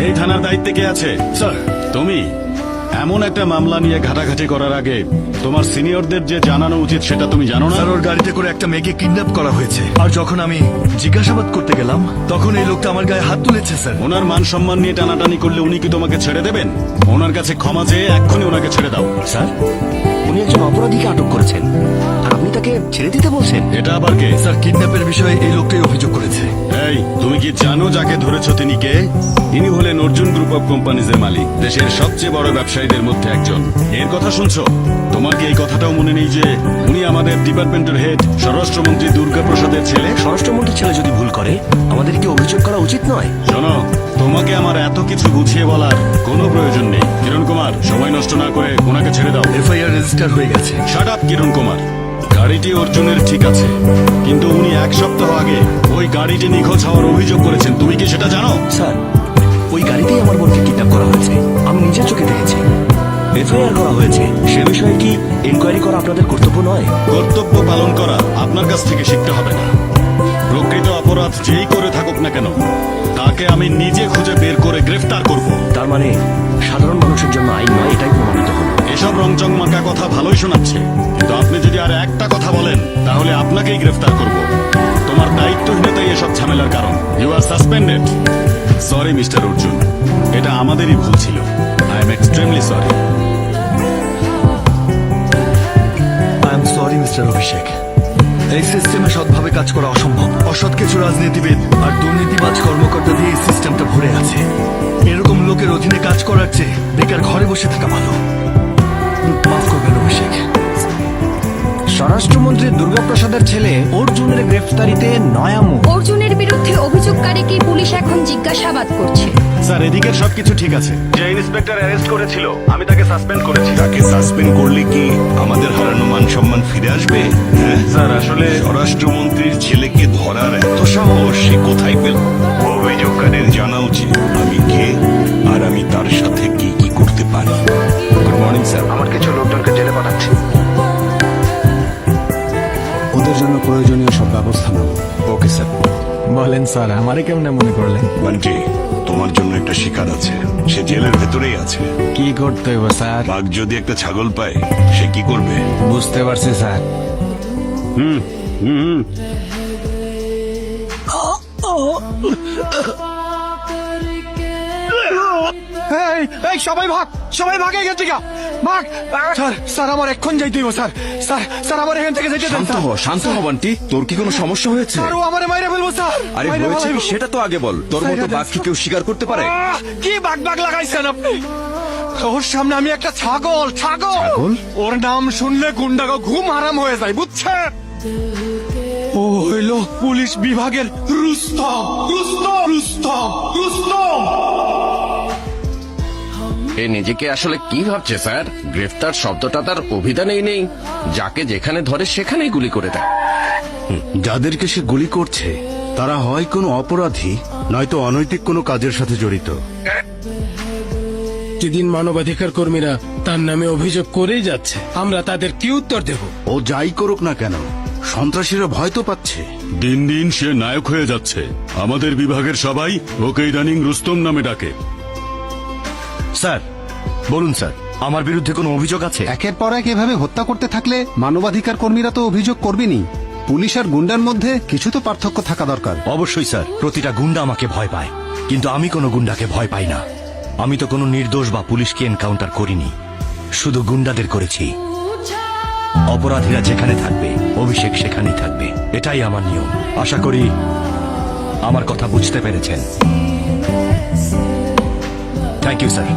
এই থানার দায়িত্বে কে আছে? স্যার। তুমি। এমন একটা মামলা নিয়ে ঘাটাঘাটি করার আগে তোমার সিনিয়রদের যে জানানো উচিত সেটা তুমি জানো না? স্যার, ওর গাড়িতে করে একটা মেয়েকে কিডন্যাপ করা হয়েছে, আর যখন আমি জিজ্ঞাসাবাদ করতে গেলাম তখন এই লোকটা আমার গায়ে হাত তুলেছে স্যার। ওনার মান সম্মান নিয়ে টানাটানি করলে উনি কি তোমাকে ছেড়ে দেবেন? ওনার কাছে ক্ষমা চেয়ে এক্ষুনি ওনাকে ছেড়ে দাও। স্যার, উনি একজন অপরাধীকে আটক করেছেন আর আপনি তাকে ছেড়ে দিতে বলছেন? এটা আবার কে? স্যার, কিডন্যাপের বিষয়ে এই লোকটাই অভিযোগ করেছে। এই, তুমি কি জানো যাকে ধরেছো তিনি কে? তিনি হলেন অর্জুন গ্রুপ অফ কোম্পানিজের মালিক, দেশের সবচেয়ে বড় ব্যবসায়ীদের মধ্যে একজন। এর কথা শুনছো? তোমার কি এই কথাটাও মনে নেই যে উনি আমাদের ডিপার্টমেন্টের হেড স্বরাষ্ট্রমন্ত্রী দুর্গা প্রসাদের ছেলে? স্বরাষ্ট্রমন্ত্রীর ছেলে যদি ভুল করে আমাদের কি অভিযোগ করা উচিত নয়? শোনো, তোমাকে আমার এত কিছু বুঝিয়ে বলার কোনো প্রয়োজন নেই। কিরণ কুমার, সময় নষ্ট না করে ওনাকে ছেড়ে দাও। এফআইআর রেজিস্টার হয়ে গেছে। শাট আপ কিরণ কুমার। গাড়িটি অর্জুনের ঠিক আছে, কিন্তু উনি এক সপ্তাহ আগে ওই গাড়িটি নিখোঁজ হওয়ার অভিযোগ করেছেন। তুমি কি সেটা জানো? স্যার, ওই গাড়িতেই আমার বোনকে কিডন্যাপ করা হয়েছে, আমি নিজের চোখে দেখেছি। এফআইআর করা হয়েছে, সে বিষয়ে কি ইনকোয়ারি করা আপনাদের কর্তব্য নয়? কর্তব্য পালন করা আপনার কাছ থেকে শিখতে হবে না। প্রকৃত অপরাধ যেই করে থাকুক না কেন, তাকে আমি নিজে খুঁজে বের করে গ্রেফতার করব। তার মানে সাধারণ মানুষের জন্য আইন নয়, এটাই প্রমাণিত হলো। এসব রংচং মার্কা কথা ভালোই শোনাচ্ছে, কিন্তু আপনি যদি আর একটা কথা বলেন তাহলে আপনাকেই গ্রেফতার করব। তোমার দায়িত্বহীনতাই এসব ঝামেলার কারণ। You are suspended. Sorry mister Arjun, এটা আমাদেরই ভুল ছিল। I am extremely sorry. I am sorry mister Abhishek. এই সিস্টেমে সৎভাবে কাজ করা অসম্ভব। অসৎ কিছু রাজনীতিবিদ আর দুর্নীতিবাজ কর্মকর্তা দিয়ে এই সিস্টেমটা ভরে আছে। এরকম লোকের অধীনে কাজ করার চেয়ে বেকার ঘরে বসে থাকা ভালো। মাফ করবেন অভিষেক। স্বরাষ্ট্রমন্ত্রী দুর্গাপ্রসাদের ছেলে অর্জুনের গ্রেফতারিতে নয়া মুখ। অর্জুনের বিরুদ্ধে অভিযোগকারীকে পুলিশ এখন জিজ্ঞাসাবাদ করছে। স্যার, এদিকের সবকিছু ঠিক আছে। যে ইন্সপেক্টর অ্যারেস্ট করেছিল আমি তাকে সাসপেন্ড করেছি। তাকে সাসপেন্ড করলে কি আমাদের হারানো মান সম্মান ফিরে আসবে? হ্যাঁ স্যার, আসলে স্বরাষ্ট্রমন্ত্রীর ছেলেকে ধরার এত সাহস সে কোথায় পেল? অভিযোগকারীর জানা উচিত আমি কে আর আমি তার সাথে কি কি করতে পারি। Good morning sir. আমার কিছু লোকজনকে জেলে পাঠাচ্ছি। ওদের জন্য প্রয়োজনীয় সব ব্যবস্থা নেব। Okay sir. বলেন স্যার, আমারে কেমনে মনে করলেন? বান্টি, তোমার জন্য একটা শিকার আছে, সে জেলের ভেতরেই আছে। কি করতে হইব স্যার? বাঘ যদি একটা ছাগল পায় সে কি করবে? বুঝতে পারছি স্যার। এই সবাই ভাগ, সবাই ভাগ এখান থেকে ভাগ। স্যার, স্যার আমার এক্ষণ যাইতে হইব স্যার। স্যার, স্যার আমার এখান থেকে যেতে দেন স্যার। শান্ত হ বান্টি, তোর কি কোনো সমস্যা হয়েছে? স্যার, ও আমারে মাইরা ফেলবো স্যার। আরে মাইরা হয়েছে কি ফেলবো। সেটা তো আগে বল। তোর মতো বাঘ কি কেউ শিকার করতে পারে? কি বাগ বাগ লাগাইছেন আপনি? ওর সামনে আমি একটা ছাগল। ছাগল? ওর নাম শুনলে গুন্ডাগো ঘুম হারাম হয়ে যায়, বুঝছে? ও হইল পুলিশ বিভাগের রুস্তম। রুস্তম, রুস্তম, রুস্তম। এ নিজেকে আসলে কি ভাবছে স্যার? গ্রেফতার শব্দটা তার অভিধানেই নেই। যাকে যেখানে ধরে সেখানেই গুলি করে দেয়। যাদেরকে সে গুলি করছে তারা হয় কোনো অপরাধী, নয়তো অনৈতিক কোনো কাজের সাথে জড়িত। প্রতিদিন মানবাধিকার কর্মীরা তার নামে অভিযোগ করেই যাচ্ছে, আমরা তাদের কি উত্তর দেব? ও যাই করুক না কেন, সন্ত্রাসীরা ভয় তো পাচ্ছে। দিন দিন সে নায়ক হয়ে যাচ্ছে। আমাদের বিভাগের সবাই ওকে ইদানিং রুস্তম নামে ডাকে। স্যার বলুন স্যার, আমার বিরুদ্ধে কোনো অভিযোগ আছে? একের পর এক এভাবে হত্যা করতে থাকলে মানবাধিকার কর্মীরা তো অভিযোগ করবেনই। পুলিশ আর গুন্ডার মধ্যে কিছু তো পার্থক্য থাকা দরকার। অবশ্যই স্যার, প্রতিটা গুন্ডা আমাকে ভয় পায়, কিন্তু আমি কোনো গুন্ডাকে ভয় পাই না। আমি তো কোনো নির্দোষ বা পুলিশকে এনকাউন্টার করিনি, শুধু গুন্ডাদের করেছি। অপরাধীরা যেখানে থাকবে অভিষেক সেখানেই থাকবে, এটাই আমার নিয়ম। আশা করি আমার কথা বুঝতে পেরেছেন। Thank you sir.